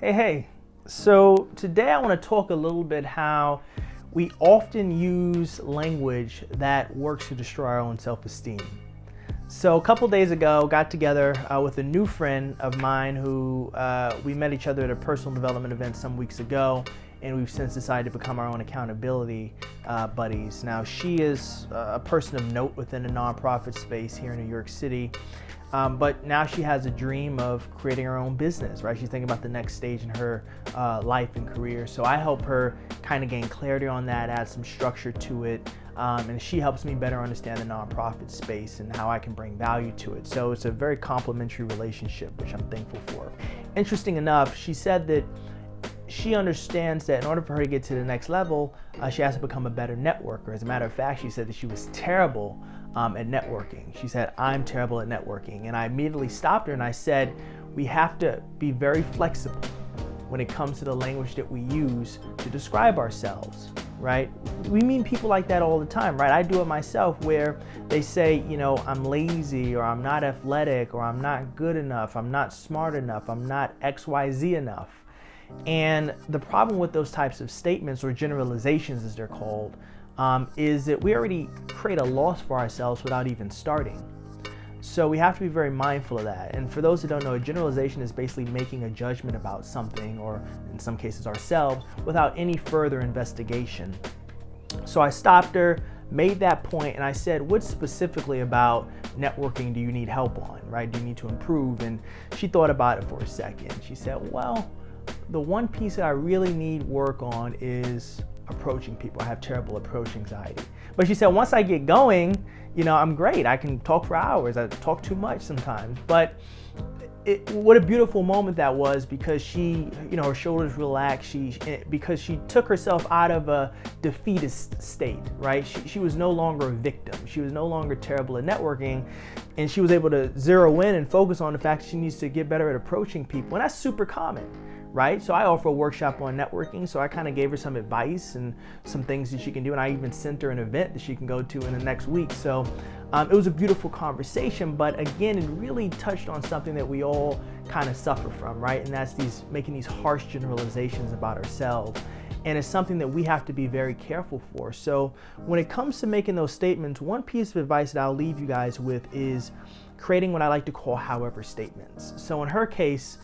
Hey. So today I want to talk a little bit how we often use language that works to destroy our own self-esteem. So a couple days ago, got together with a new friend of mine who we met each other at a personal development event some weeks ago, and we've since decided to become our own accountability buddies. Now, she is a person of note within the nonprofit space here in New York City. But now she has a dream of creating her own business, right? She's thinking about the next stage in her life and career. So I help her kind of gain clarity on that, add some structure to it, and she helps me better understand the nonprofit space and how I can bring value to it. So it's a very complementary relationship, which I'm thankful for. Interesting enough, she said that she understands that in order for her to get to the next level, she has to become a better networker. As a matter of fact, she said that she was terrible at networking. She said, I'm terrible at networking. And I immediately stopped her and I said, we have to be very flexible when it comes to the language that we use to describe ourselves, right? We meet people like that all the time, right? I do it myself where they say, I'm lazy, or I'm not athletic, or I'm not good enough, I'm not smart enough, I'm not XYZ enough. And the problem with those types of statements, or generalizations as they're called, is that we already create a loss for ourselves without even starting. So we have to be very mindful of that. And for those who don't know, a generalization is basically making a judgment about something, or in some cases ourselves, without any further investigation. So I stopped her, made that point, and I said, what specifically about networking do you need help on, right? Do you need to improve? And she thought about it for a second. She said, well, the one piece that I really need work on is approaching people. I have terrible approach anxiety. But she said, once I get going, I'm great. I can talk for hours. I talk too much sometimes. But what a beautiful moment that was, because she, her shoulders relaxed. Because she took herself out of a defeatist state, right? She was no longer a victim. She was no longer terrible at networking, and she was able to zero in and focus on the fact that she needs to get better at approaching people. And that's super common, right? So I offer a workshop on networking, so I kind of gave her some advice and some things that she can do, and I even sent her an event that she can go to in the next week. So it was a beautiful conversation, but again, it really touched on something that we all kind of suffer from, right? And that's making these harsh generalizations about ourselves. And it's something that we have to be very careful for. So when it comes to making those statements, one piece of advice that I'll leave you guys with is creating what I like to call however statements. So in her case,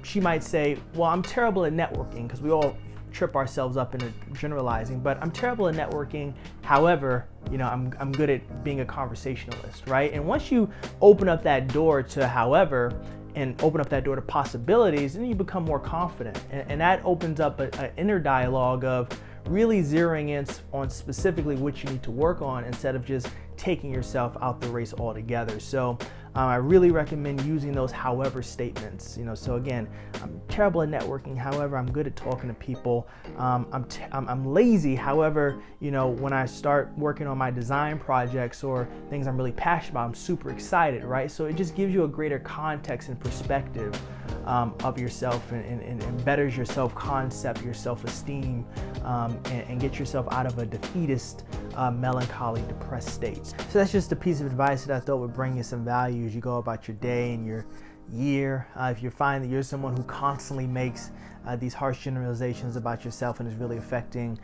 she might say, well, I'm terrible at networking, because we all trip ourselves up into generalizing, but I'm terrible at networking. However, I'm good at being a conversationalist, right? And once you open up that door to however, and open up that door to possibilities, then you become more confident. And that opens up an inner dialogue of really zeroing in on specifically what you need to work on, instead of just taking yourself out the race altogether. So I really recommend using those however statements. So again, I'm terrible at networking. However, I'm good at talking to people. I'm lazy. However, when I start working on my design projects or things I'm really passionate about, I'm super excited, right? So it just gives you a greater context and perspective of yourself, and betters your self-concept, your self-esteem, and get yourself out of a defeatist, melancholy, depressed state. So that's just a piece of advice that I thought would bring you some value as you go about your day and your year. If you find that you're someone who constantly makes these harsh generalizations about yourself and is really affecting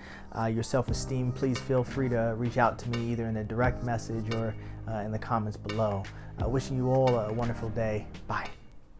your self-esteem, please feel free to reach out to me either in a direct message or in the comments below. Wishing you all a wonderful day. Bye.